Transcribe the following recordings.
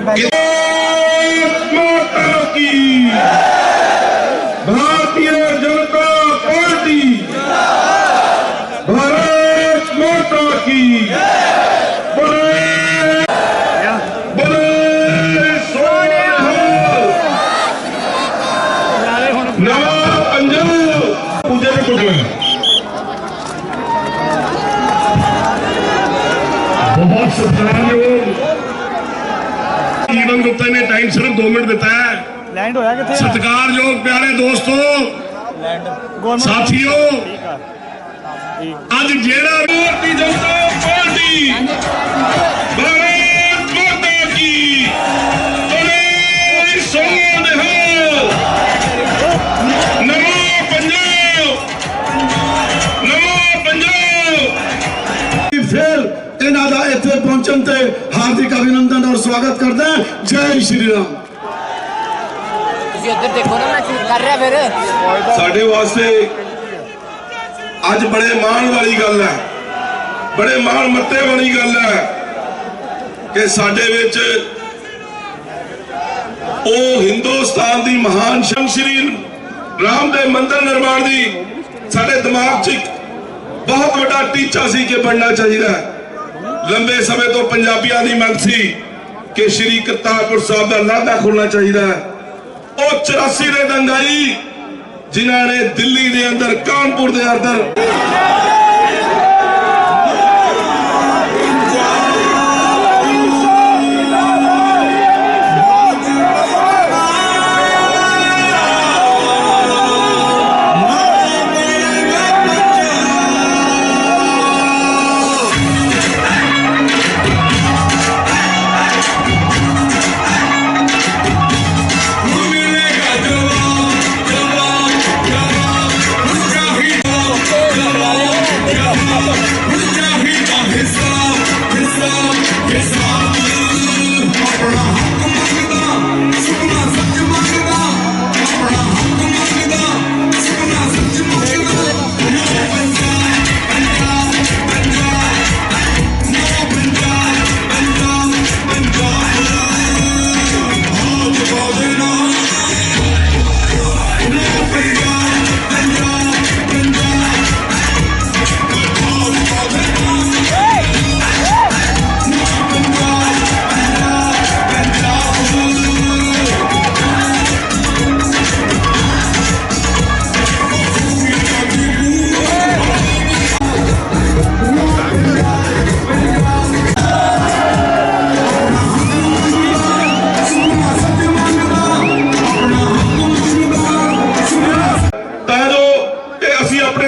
Bharatiya Janata party, Bharat माता की बहुत सत्कारयोग जीवन गुप्ता ने टाइम सिर्फ 2 मिनट देता है। लैंड होया किथे सत्कारयोग प्यारे दोस्तों साथियों, आज जेड़ा भारतीय जनता पार्टी भारत माता की इतने पहुंचन ते हार्दिक अभिनंदन और स्वागत करते हैं। जय श्री राम। साडे वास्ते अज बड़े मान वाली गल है, बड़े मान मत्ते वाली गल है कि साडे विच ओ हिंदुस्तान दी महान श्री राम दे मंदिर निर्माण दी साडे दिमाग च बहुत बड़ा टीचा सी कि बनना चाहिए। लंबे समय तो पंजाबियों की मंग सी कि श्री करतारपुर साहब का लाधा खुलना चाहिए। वो 84 के दंगाई जिन्होंने दिल्ली के अंदर कानपुर के अंदर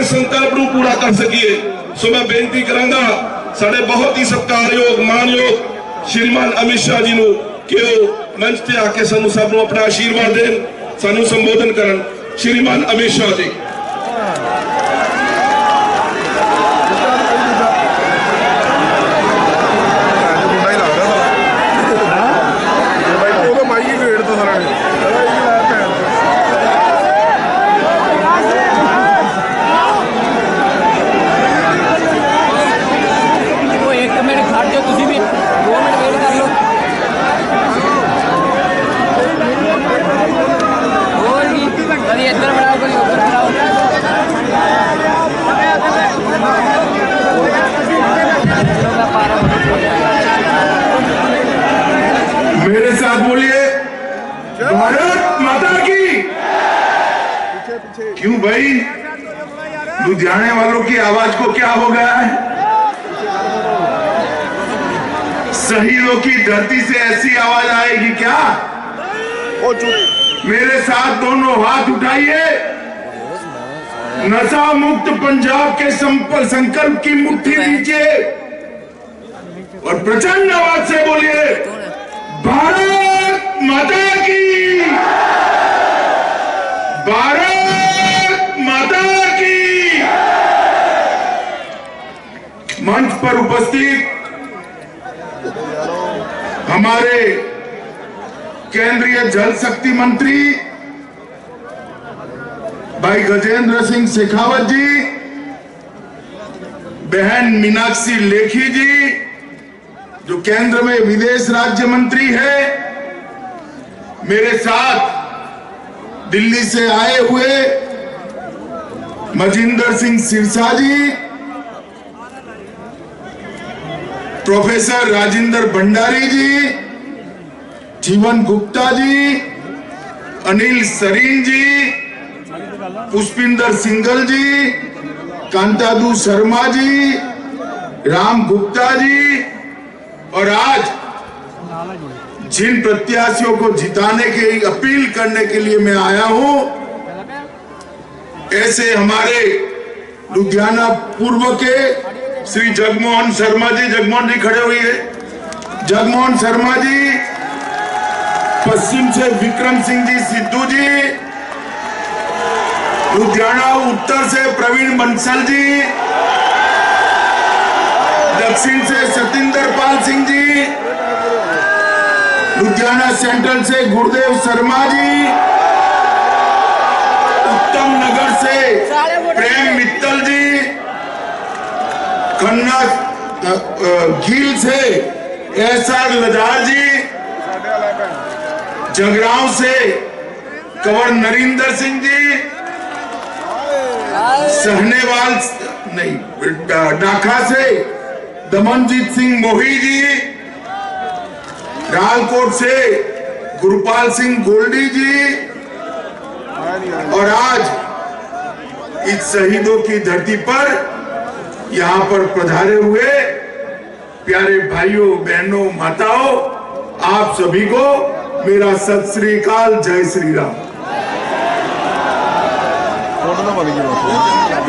संकल्प को पूरा कर सकिए। सो मैं बेनती करांगा साडे बहुत ही सत्कारयोग मानयोग श्रीमान अमित शाह जी को कि मंच से आके सानू सब अपना आशीर्वाद दें, सानू संबोधन करन। श्रीमान अमित शाह जी। मेरे साथ बोलिए भारत माता की। क्यों भाई, लुधियाने वालों की आवाज को क्या हो गया है? शहीदों की धरती से ऐसी आवाज आएगी क्या? मेरे साथ दोनों हाथ उठाइए। नशा मुक्त पंजाब के संकल्प की मुट्ठी दीजिए और प्रचंड आवाज से बोलिए भारत माता की, भारत माता की। मंच पर उपस्थित हमारे केंद्रीय जल शक्ति मंत्री भाई गजेंद्र सिंह शेखावत जी, बहन मीनाक्षी लेखी जी जो केंद्र में विदेश राज्य मंत्री है, मेरे साथ दिल्ली से आए हुए मजिंदर सिंह सिरसा जी, प्रोफेसर राजेंद्र भंडारी जी, जीवन गुप्ता जी, अनिल सरीन जी, पुष्पिंदर सिंघल जी, कांतादू शर्मा जी, राम गुप्ता जी, और आज जिन प्रत्याशियों को जिताने की अपील करने के लिए मैं आया हूं, ऐसे हमारे लुधियाना पूर्व के श्री जगमोहन शर्मा जी, जगमोहन जी खड़े हुए हैं, जगमोहन शर्मा जी, पश्चिम से विक्रम सिंह जी सिद्धू जी, लुधियाना उत्तर से प्रवीण बंसल जी, दक्षिण से सतिंदर पाल सिंह जी, लुधियाना सेंट्रल से गुरुदेव शर्मा जी, उत्तम नगर से प्रेम मित्तल जी, खन्ना घील से एसआर लजार जी, जगरांव से कंवर नरिंदर सिंह जी, सहनेवाल नहीं डाखा से दमनजीत सिंह मोही जी, रालकोट से गुरुपाल सिंह गोल्डी जी, और आज इस शहीदों की धरती पर यहां पर पधारे हुए प्यारे भाइयों बहनों माताओं, आप सभी को मेरा सत श्री अकाल, जय श्री राम।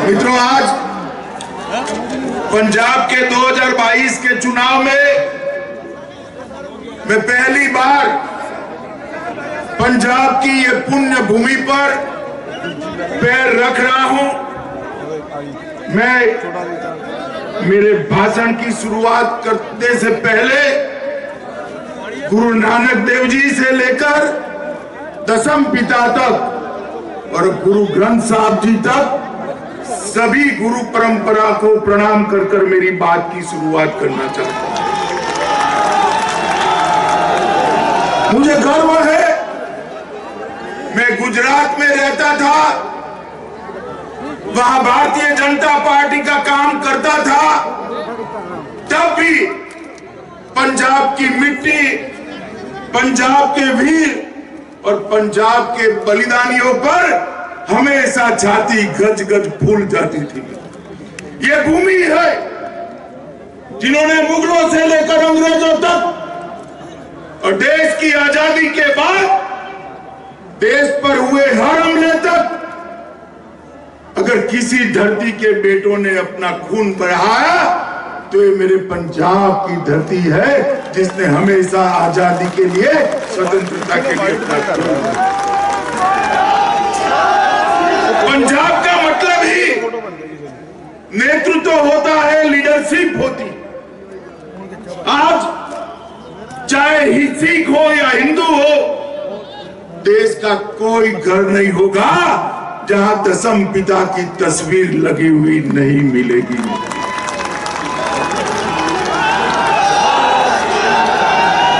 मित्रों, आज पंजाब के 2022 के चुनाव में मैं पहली बार पंजाब की ये पुण्य भूमि पर पैर रख रहा हूं। मैं मेरे भाषण की शुरुआत करने से पहले गुरु नानक देव जी से लेकर दसम पिता तक और गुरु ग्रंथ साहब जी तक सभी गुरु परंपरा को प्रणाम कर कर मेरी बात की शुरुआत करना चाहता हूं। मुझे गर्व है, मैं गुजरात में रहता था, वहां भारतीय जनता पार्टी का काम करता था, तब भी पंजाब की मिट्टी, पंजाब के वीर और पंजाब के बलिदानियों पर हमेशा छाती गज गज फूल जाती थी। ये भूमि है जिन्होंने मुगलों से लेकर अंग्रेजों तक और देश की आजादी के बाद देश पर हुए हर हमले तक अगर किसी धरती के बेटों ने अपना खून बहाया तो ये मेरे पंजाब की धरती है, जिसने हमेशा आजादी के लिए, स्वतंत्रता के लिए पंजाब का मतलब ही नेतृत्व होता है, लीडरशिप होती। आज चाहे सिख हो या हिंदू हो, देश का कोई घर नहीं होगा जहां दसम पिता की तस्वीर लगी हुई नहीं मिलेगी।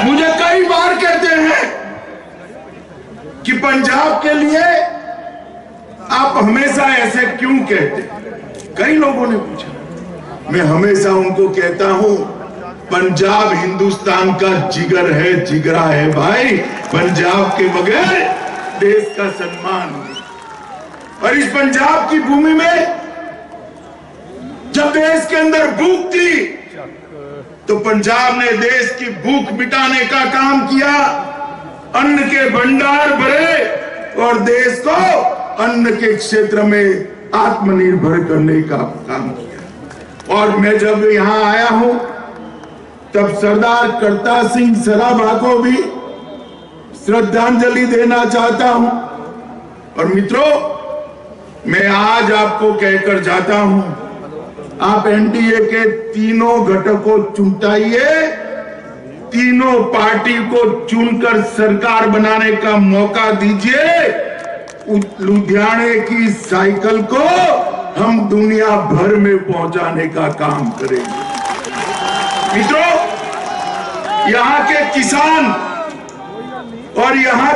मुझे कई बार कहते हैं कि पंजाब के लिए आप हमेशा ऐसे क्यों कहते हैं, कई लोगों ने पूछा। मैं हमेशा उनको कहता हूं, पंजाब हिंदुस्तान का जिगर है, जिगरा है भाई। पंजाब के बगैर देश का सम्मान नहीं। और इस पंजाब की भूमि में जब देश के अंदर भूख थी तो पंजाब ने देश की भूख मिटाने का काम किया, अन्न के भंडार भरे और देश को अन्न के क्षेत्र में आत्मनिर्भर करने का काम किया। और मैं जब यहां आया हूं तब सरदार करता सिंह सराभा को भी श्रद्धांजलि देना चाहता हूं। और मित्रों, मैं आज आपको कहकर जाता हूं, आप एनडीए के तीनों घटकों चुनताइए, तीनों पार्टी को चुनकर सरकार बनाने का मौका दीजिए। लुधियाने की साइकिल को हम दुनिया भर में पहुंचाने का काम करेंगे। मित्रों, यहाँ के किसान और यहाँ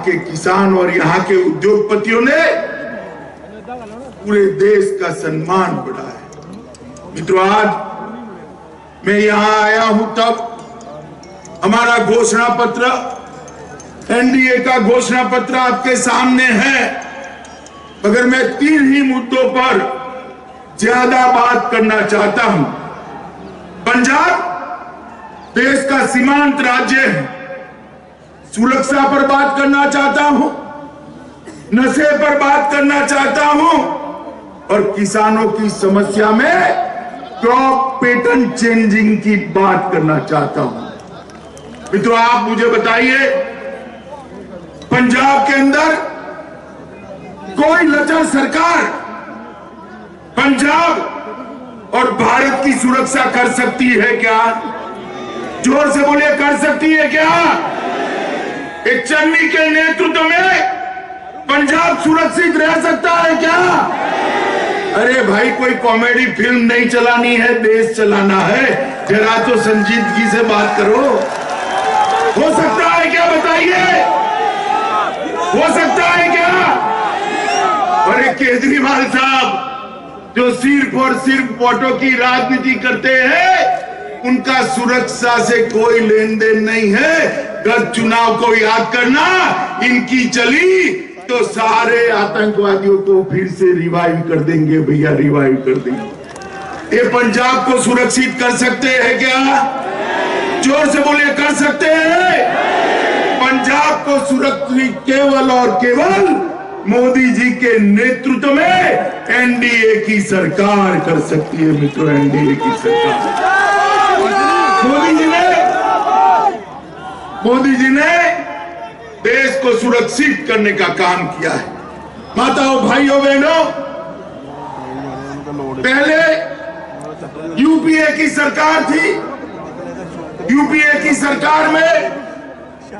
के किसान और यहाँ के उद्योगपतियों ने पूरे देश का सम्मान बढ़ाया। मित्रों, आज मैं यहां आया हूं तब हमारा घोषणा पत्र, एनडीए का घोषणा पत्र आपके सामने है, मगर मैं 3 ही मुद्दों पर ज्यादा बात करना चाहता हूं। पंजाब देश का सीमांत राज्य है, सुरक्षा पर बात करना चाहता हूं, नशे पर बात करना चाहता हूं और किसानों की समस्या में क्रॉप पैटर्न चेंजिंग की बात करना चाहता हूं। मित्रों, आप मुझे बताइए, पंजाब के अंदर कोई लचर सरकार पंजाब और भारत की सुरक्षा कर सकती है क्या? जोर से बोलिए, कर सकती है क्या? एक चन्नी के नेतृत्व में पंजाब सुरक्षित रह सकता है क्या? अरे भाई, कोई कॉमेडी फिल्म नहीं चलानी है, देश चलाना है। जरा तो संजीदगी से बात करो। हो सकता है क्या? बताइए, हो सकता है क्या? अरे केजरीवाल साहब, जो सिर्फ और सिर्फ वोटों की राजनीति करते हैं, उनका सुरक्षा से कोई लेन देन नहीं है। गत चुनाव को याद करना, इनकी चली तो सारे आतंकवादियों को फिर से रिवाइव कर देंगे भैया, रिवाइव कर देंगे। ये पंजाब को सुरक्षित कर सकते हैं क्या? जोर से बोलिए, कर सकते हैं? पंजाब को सुरक्षित केवल और केवल मोदी जी के नेतृत्व में एनडीए की सरकार कर सकती है। मित्रों, एनडीए की सरकार, मोदी जी ने देश को सुरक्षित करने का काम किया है। माताओं, भाइयों, बहनों, पहले यूपीए की सरकार थी। यूपीए की सरकार में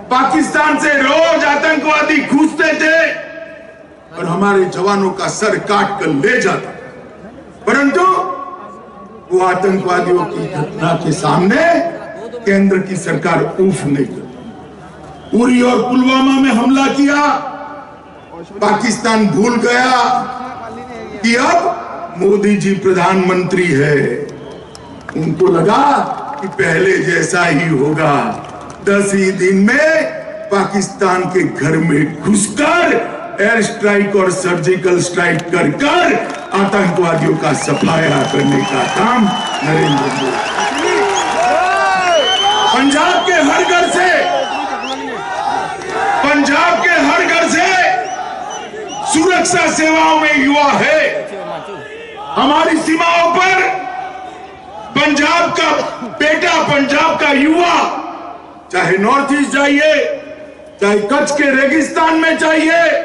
पाकिस्तान से रोज आतंकवादी घुसते थे और हमारे जवानों का सर काट कर ले जाता, परंतु वो आतंकवादियों की घटना के सामने केंद्र की सरकार उफ नहीं करती। उरी और पुलवामा में हमला किया, पाकिस्तान भूल गया कि अब मोदी जी प्रधानमंत्री है। उनको लगा कि पहले जैसा ही होगा। 10 ही दिन में पाकिस्तान के घर में घुसकर एयर स्ट्राइक और सर्जिकल स्ट्राइक कर आतंकवादियों का सफाया करने का काम नरेंद्र मोदी। पंजाब के हर घर से सुरक्षा सेवाओं में युवा है। हमारी सीमाओं पर पंजाब का बेटा, पंजाब का युवा, चाहे नॉर्थ ईस्ट जाइए, चाहे कच्छ के रेगिस्तान में जाइए,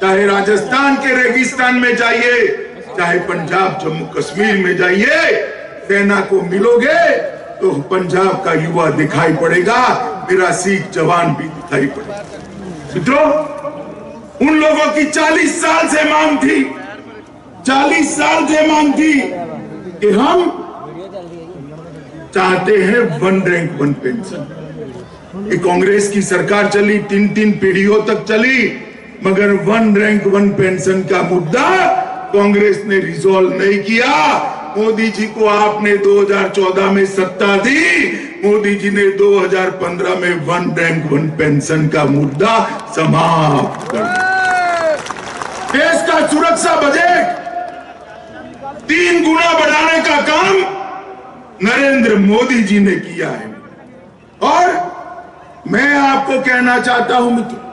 चाहे राजस्थान के रेगिस्तान में जाइए, चाहे पंजाब जम्मू कश्मीर में जाइए, सेना को मिलोगे तो पंजाब का युवा दिखाई पड़ेगा, मेरा सिख जवान भी दिखाई पड़ेगा। मित्रों, उन लोगों की 40 साल से मांग थी, 40 साल से मांग थी कि हम चाहते हैं 1 रैंक 1 पेंशन। ये कांग्रेस की सरकार चली, 3 पीढ़ियों तक चली, मगर 1 रैंक 1 पेंशन का मुद्दा कांग्रेस ने रिजॉल्व नहीं किया। मोदी जी को आपने 2014 में सत्ता दी, मोदी जी ने 2015 में 1 रैंक 1 पेंशन का मुद्दा समाप्त कर दिया। देश का सुरक्षा बजट 3 गुना बढ़ाने का काम नरेंद्र मोदी जी ने किया है। और मैं आपको कहना चाहता हूं मित्रों,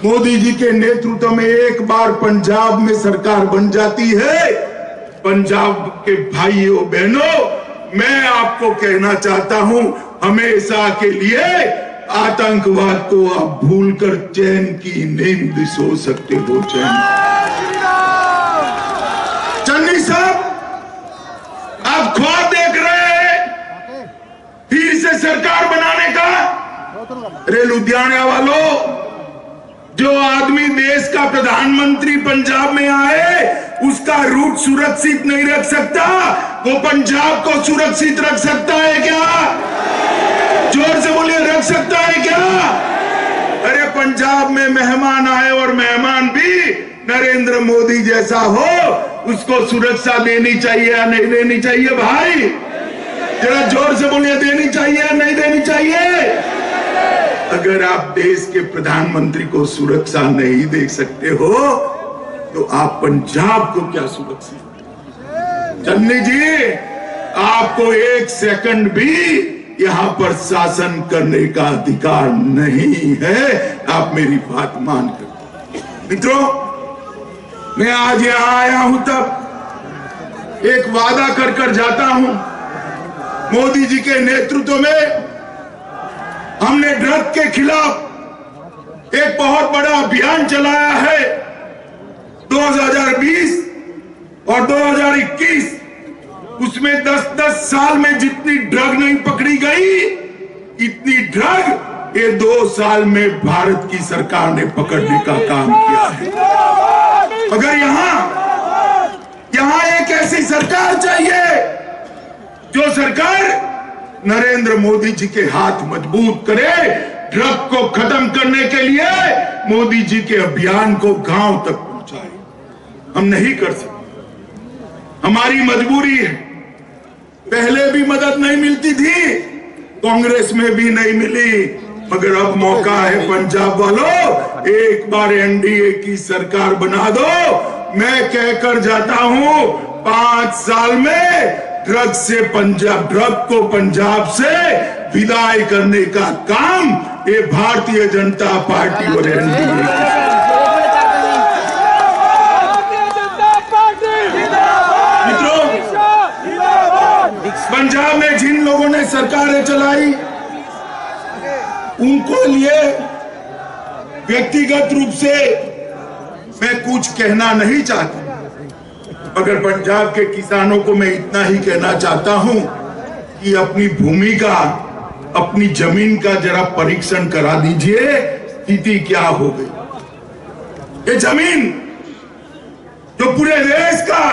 मोदी जी के नेतृत्व में एक बार पंजाब में सरकार बन जाती है, पंजाब के भाइयों बहनों, मैं आपको कहना चाहता हूं, हमेशा के लिए आतंकवाद को आप भूलकर चैन की नींद सो सकते हो। चन्नी साहब, आप ख्वाब देख रहे हैं फिर से सरकार बनाने का? अरे लुधियाना वालों, जो आदमी देश का प्रधानमंत्री पंजाब में आए, उसका रूट सुरक्षित नहीं रख सकता, वो पंजाब को सुरक्षित रख सकता है क्या? जोर से बोलिए, रख सकता है क्या? अरे पंजाब में मेहमान आए और मेहमान भी नरेंद्र मोदी जैसा हो, उसको सुरक्षा देनी चाहिए या नहीं देनी चाहिए? भाई जरा जोर से बोलिए, देनी चाहिए या नहीं देनी चाहिए? अगर आप देश के प्रधानमंत्री को सुरक्षा नहीं दे सकते हो तो आप पंजाब को क्या सुरक्षा? चन्नी जी, आपको एक सेकंड भी यहां पर शासन करने का अधिकार नहीं है। आप मेरी बात मान कर। मित्रों, मैं आज यहां आया हूं तब एक वादा कर जाता हूं। मोदी जी के नेतृत्व में हमने ड्रग के खिलाफ एक बहुत बड़ा अभियान चलाया है। 2020 और 2021 उसमें 10-10 साल में जितनी ड्रग नहीं पकड़ी गई, इतनी ड्रग ये 2 साल में भारत की सरकार ने पकड़ने का काम किया है। अगर यहां एक ऐसी सरकार चाहिए जो सरकार नरेंद्र मोदी जी के हाथ मजबूत करे, ड्रग को खत्म करने के लिए मोदी जी के अभियान को गांव तक पहुंचाए। हम नहीं कर सकते, हमारी मजबूरी है। पहले भी मदद नहीं मिलती थी, कांग्रेस में भी नहीं मिली, मगर अब मौका है पंजाब वालों, एक बार एनडीए की सरकार बना दो। मैं कहकर जाता हूं 5 साल में ड्रग को पंजाब से विदाई करने का काम ये भारतीय जनता पार्टी और एनडीए पंजाब में जिन लोगों ने सरकारें चलाई उनको लिए व्यक्तिगत रूप से मैं कुछ कहना नहीं चाहता, मगर पंजाब के किसानों को मैं इतना ही कहना चाहता हूं कि अपनी भूमि का, अपनी जमीन का जरा परीक्षण करा दीजिए, स्थिति क्या हो गई। ये जमीन जो पूरे देश का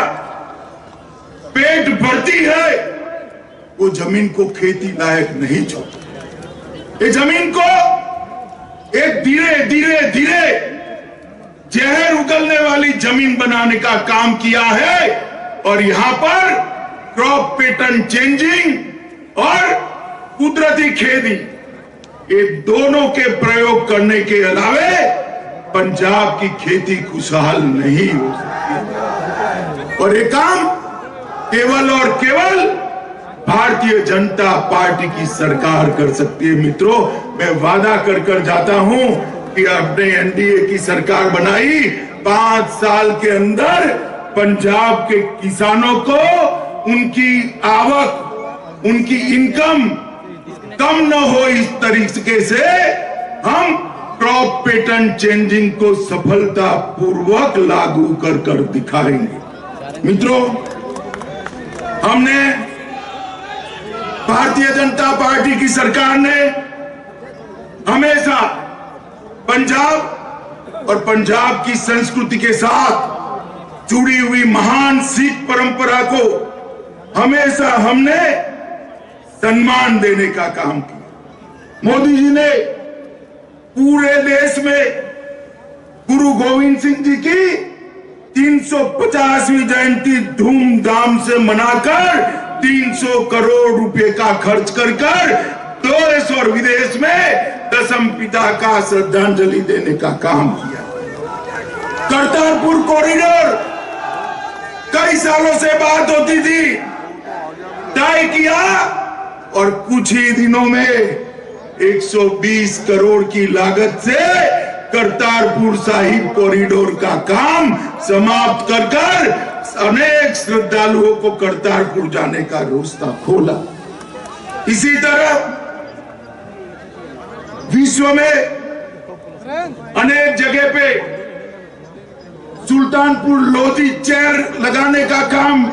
पेट भरती है, वो जमीन को खेती लायक नहीं छोड़ती। ये जमीन को एक धीरे धीरे धीरे जहर उगलने वाली जमीन बनाने का काम किया है। और यहां पर क्रॉप पैटर्न चेंजिंग और कुदरती खेती, ये दोनों के प्रयोग करने के अलावे पंजाब की खेती खुशहाल नहीं हो सकती। और ये काम केवल और केवल भारतीय जनता पार्टी की सरकार कर सकती है। मित्रों, मैं वादा कर जाता हूं कि आपने एनडीए की सरकार बनाई, 5 साल के अंदर पंजाब के किसानों को उनकी आवक, उनकी इनकम कम न हो, इस तरीके से हम क्रॉप पैटर्न चेंजिंग को सफलता पूर्वक लागू कर दिखाएंगे। मित्रों, हमने भारतीय जनता पार्टी की सरकार ने हमेशा पंजाब और पंजाब की संस्कृति के साथ जुड़ी हुई महान सिख परंपरा को हमेशा हमने सम्मान देने का काम किया। मोदी जी ने पूरे देश में गुरु गोविंद सिंह जी की 350वीं जयंती धूमधाम से मनाकर 300 करोड़ रुपए का खर्च कर देश और विदेश में दशम पिता का श्रद्धांजलि देने का काम किया। करतारपुर कॉरिडोर कई सालों से बात होती थी, तय किया और कुछ ही दिनों में 120 करोड़ की लागत से करतारपुर साहिब कॉरिडोर का काम समाप्त कर अनेक श्रद्धालुओं को करतारपुर जाने का रास्ता खोला। इसी तरह विश्व में अनेक जगह पे सुल्तानपुर लोधी चेयर लगाने का काम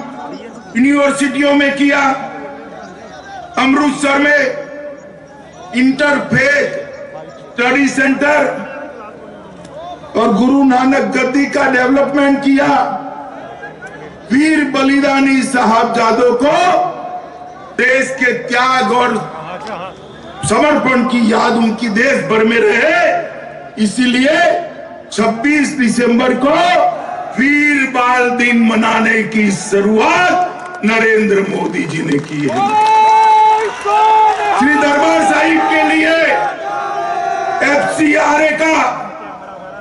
यूनिवर्सिटियों में किया। अमृतसर में इंटरफेथ स्टडी सेंटर और गुरु नानक गद्दी का डेवलपमेंट किया। वीर बलिदानी साहबजादों को देश के त्याग और समर्पण की याद उनकी देश भर में रहे, इसीलिए 26 दिसंबर को वीर बाल दिन मनाने की शुरुआत नरेंद्र मोदी जी ने की है। श्री दरबार साहिब के लिए FCRA का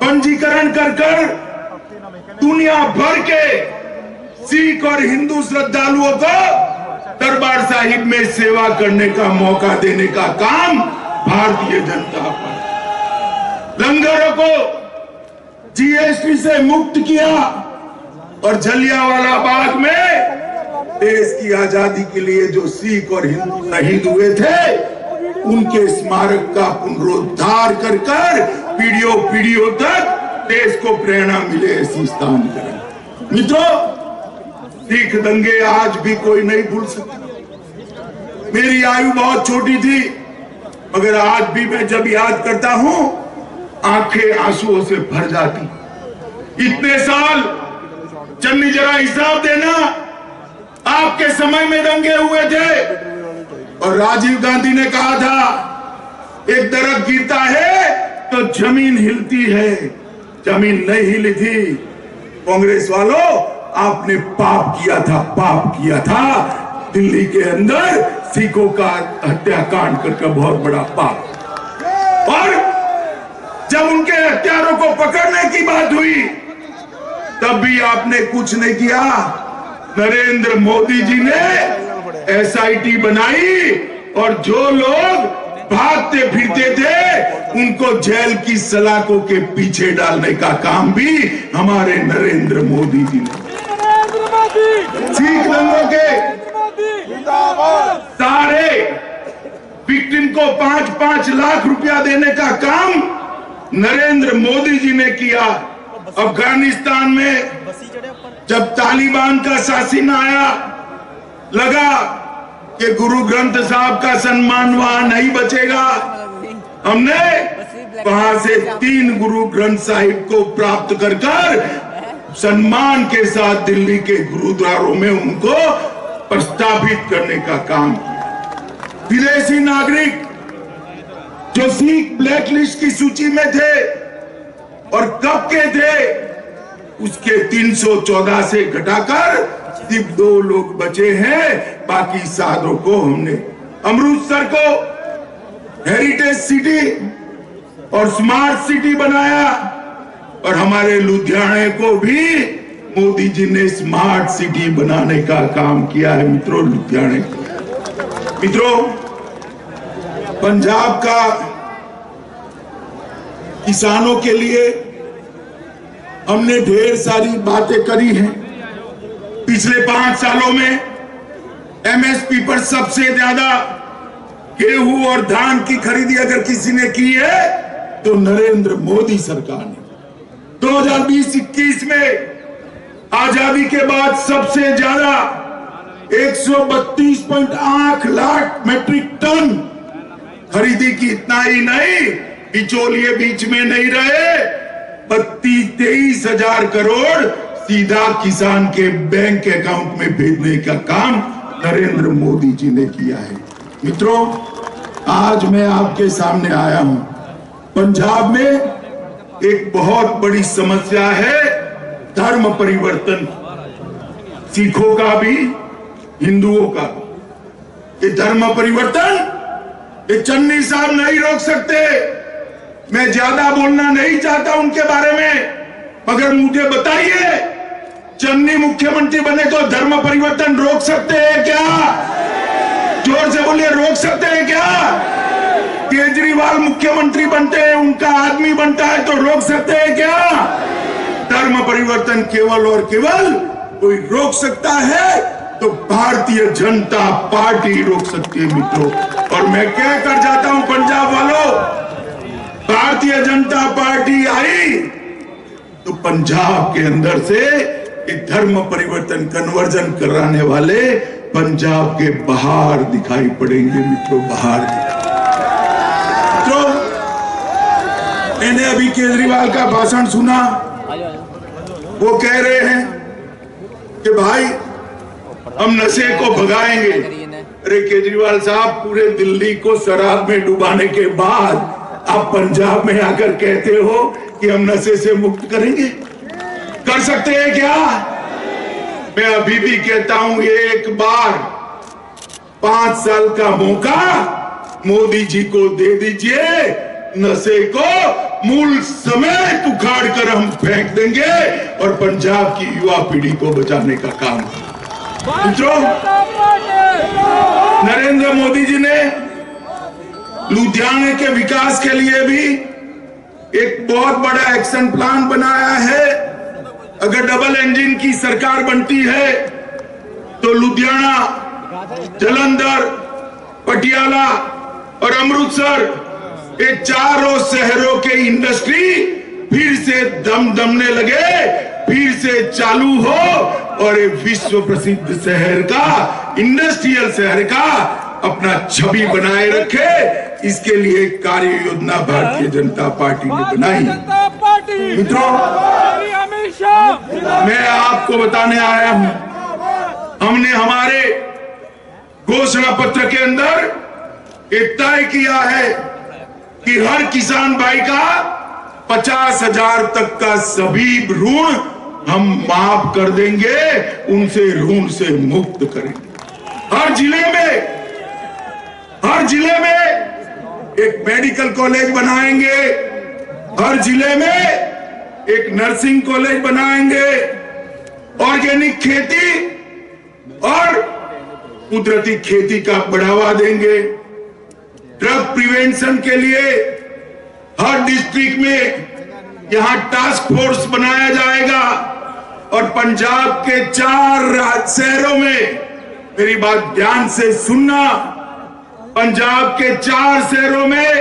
पंजीकरण कर दुनिया भर के सिख और हिंदू श्रद्धालुओं को दरबार साहिब में सेवा करने का मौका देने का काम भारतीय जनता पार्टी। लंगरों को GST से मुक्त किया और जलियांवाला बाग में देश की आजादी के लिए जो सिख और हिंदू शहीद हुए थे उनके स्मारक का पुनरुद्धार कर पीढ़ियों तक देश को प्रेरणा मिले ऐसी स्थान करें। मित्रों, सिख दंगे आज भी कोई नहीं भूल सकता। मेरी आयु बहुत छोटी थी, मगर आज भी मैं जब याद करता हूं आंखें आंसुओं से भर जाती। इतने साल, चन्नी जरा हिसाब देना, आपके समय में दंगे हुए थे और राजीव गांधी ने कहा था एक दरख्त गिरता है तो जमीन हिलती है, जमीन नहीं हिली थी। कांग्रेस वालों, आपने पाप किया था दिल्ली के अंदर सिखों का हत्याकांड करके, बहुत बड़ा पाप। और जब उनके हत्यारों को पकड़ने की बात हुई तब भी आपने कुछ नहीं किया। नरेंद्र मोदी जी ने SIT बनाई और जो लोग भागते फिरते थे उनको जेल की सलाखों के पीछे डालने का काम भी हमारे नरेंद्र मोदी जी ने। सिख दंगों के सारे विक्टिम को 5-5 लाख रुपया देने का काम नरेंद्र मोदी जी ने किया। अफगानिस्तान में जब तालिबान का शासन आया, लगा कि गुरु ग्रंथ साहब का सम्मान वहां नहीं बचेगा, हमने वहां से 3 गुरु ग्रंथ साहिब को प्राप्त कर सम्मान के साथ दिल्ली के गुरुद्वारों में उनको प्रस्तावित करने का काम किया। विदेशी नागरिक जो सिख ब्लैकलिस्ट की सूची में थे और कब के थे, उसके 314 से घटाकर सिर्फ 2 लोग बचे हैं। बाकी साधों को हमने अमृतसर को हेरिटेज सिटी और स्मार्ट सिटी बनाया और हमारे लुधियाने को भी मोदी जी ने स्मार्ट सिटी बनाने का काम किया है। मित्रों, लुधियाने को, मित्रों, पंजाब का किसानों के लिए हमने ढेर सारी बातें करी हैं। पिछले 5 सालों में MSP पर सबसे ज्यादा गेहूं और धान की खरीदी अगर किसी ने की है तो नरेंद्र मोदी सरकार ने। 2020-21 में आजादी के बाद सबसे ज्यादा 132.8 लाख मेट्रिक टन खरीदी की। इतना ही नहीं, बिचौलिए बीच में नहीं रहे, 23 हजार करोड़ सीधा किसान के बैंक अकाउंट में भेजने का काम नरेंद्र मोदी जी ने किया है। मित्रों, आज मैं आपके सामने आया हूं। पंजाब में एक बहुत बड़ी समस्या है धर्म परिवर्तन, सिखों का भी हिंदुओं का भी। ये धर्म परिवर्तन ये चन्नी साहब नहीं रोक सकते। मैं ज्यादा बोलना नहीं चाहता उनके बारे में, मगर मुझे बताइए, चन्नी मुख्यमंत्री बने तो धर्म परिवर्तन रोक सकते हैं क्या? जोर से बोलिए, रोक सकते हैं क्या? केजरीवाल मुख्यमंत्री बनते हैं, उनका आदमी बनता है तो रोक सकते हैं क्या? धर्म परिवर्तन केवल और केवल कोई रोक सकता है तो भारतीय जनता पार्टी रोक सकती है। मित्रों, और मैं कह कर जाता हूं पंजाब वालों, भारतीय जनता पार्टी आई तो पंजाब के अंदर से एक धर्म परिवर्तन कन्वर्जन कराने वाले पंजाब के बाहर दिखाई पड़ेंगे। मित्रों, बाहर मित्रों, मैंने अभी केजरीवाल का भाषण सुना। वो कह रहे हैं कि भाई हम नशे को भगाएंगे। अरे केजरीवाल साहब, पूरे दिल्ली को शराब में डुबाने के बाद आप पंजाब में आकर कहते हो कि हम नशे से मुक्त करेंगे। कर सकते हैं क्या? मैं अभी भी कहता हूं, एक बार 5 साल का मौका मोदी जी को दे दीजिए, नशे को मूल समेत उखाड़ कर हम फेंक देंगे और पंजाब की युवा पीढ़ी को बचाने का काम। मित्रों, नरेंद्र मोदी जी ने लुधियाना के विकास के लिए भी एक बहुत बड़ा एक्शन प्लान बनाया है। अगर डबल इंजन की सरकार बनती है तो लुधियाना, जालंधर, पटियाला और अमृतसर, ये चारों शहरों के इंडस्ट्री फिर से दमने लगे, फिर से चालू हो और एक विश्व प्रसिद्ध शहर का, इंडस्ट्रियल शहर का अपना छवि बनाए रखे। इसके लिए कार्य योजना भारतीय जनता पार्टी ने बनाई। मित्रों, मैं आपको बताने आया हूं, हमने हमारे घोषणा पत्र के अंदर एक तय किया है कि हर किसान भाई का 50,000 तक का सभी ऋण हम माफ कर देंगे, उनसे ऋण से मुक्त करेंगे। हर जिले में एक मेडिकल कॉलेज बनाएंगे, हर जिले में एक नर्सिंग कॉलेज बनाएंगे, ऑर्गेनिक खेती और कुदरती खेती का बढ़ावा देंगे। ड्रग प्रिवेंशन के लिए हर डिस्ट्रिक्ट में यहां टास्क फोर्स बनाया जाएगा और पंजाब के 4 शहरों में, मेरी बात ध्यान से सुनना, पंजाब के 4 शहरों में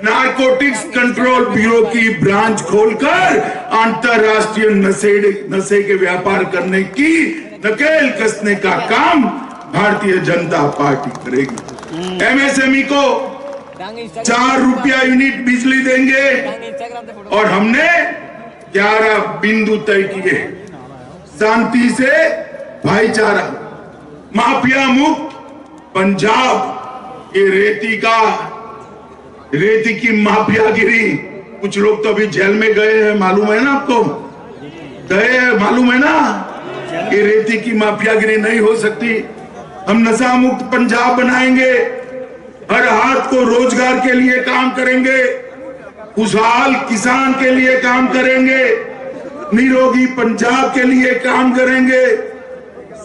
नारकोटिक्स कंट्रोल ब्यूरो की ब्रांच खोलकर अंतरराष्ट्रीय नशे के व्यापार करने की नकेल कसने का काम भारतीय जनता पार्टी करेगी। एमएसएमई को 4 रुपया यूनिट बिजली देंगे और हमने 11 बिंदु तय किए। शांति से भाईचारा, माफिया मुक्त पंजाब, ये रेती की माफियागिरी, कुछ लोग तो अभी जेल में गए हैं, मालूम है ना आपको? गए हैं, मालूम है ना? ये रेती की माफियागिरी नहीं हो सकती। हम नशा मुक्त पंजाब बनाएंगे, हर हाथ को रोजगार के लिए काम करेंगे, खुशहाल किसान के लिए काम करेंगे, निरोगी पंजाब के लिए काम करेंगे,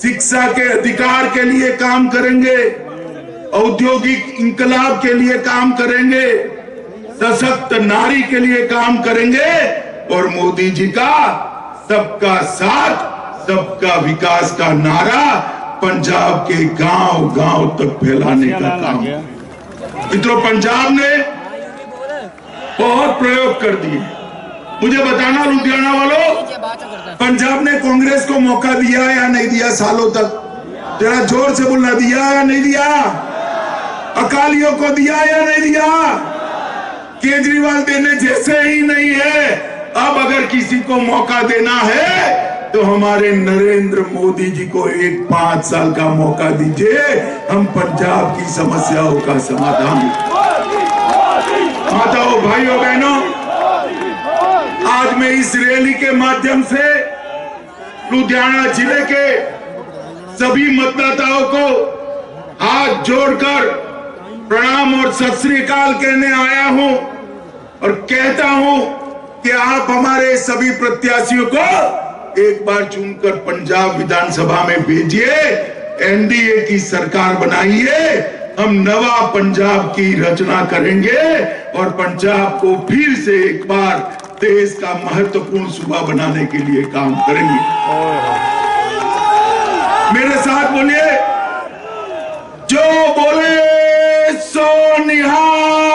शिक्षा के अधिकार के लिए काम करेंगे, औद्योगिक इंकलाब के लिए काम करेंगे, सशक्त नारी के लिए काम करेंगे और मोदी जी का सबका साथ सबका विकास का नारा पंजाब के गांव गांव तक फैलाने का काम। मित्रों, पंजाब ने बहुत प्रयोग कर दिए। मुझे बताना लुधियाना वालों, पंजाब ने कांग्रेस को मौका दिया या नहीं दिया सालों तक? जरा जोर से बोलना, दिया या नहीं दिया? अकालियों को दिया या नहीं दिया? केजरीवाल देने जैसे ही नहीं है। अब अगर किसी को मौका देना है तो हमारे नरेंद्र मोदी जी को एक 5 साल का मौका दीजिए, हम पंजाब की समस्याओं का समाधान। माताओं, भाइयों, बहनों, आज मैं इस रैली के माध्यम से लुधियाना जिले के सभी मतदाताओं को हाथ जोड़कर प्रणाम और सत श्री अकाल कहने आया हूं और कहता हूं कि आप हमारे सभी प्रत्याशियों को एक बार चुनकर पंजाब विधानसभा में भेजिए, एनडीए की सरकार बनाइए, हम नवा पंजाब की रचना करेंगे और पंजाब को फिर से एक बार देश का महत्वपूर्ण सूबा बनाने के लिए काम करेंगे। मेरे साथ बोलिए, जो बोले सो निहाल।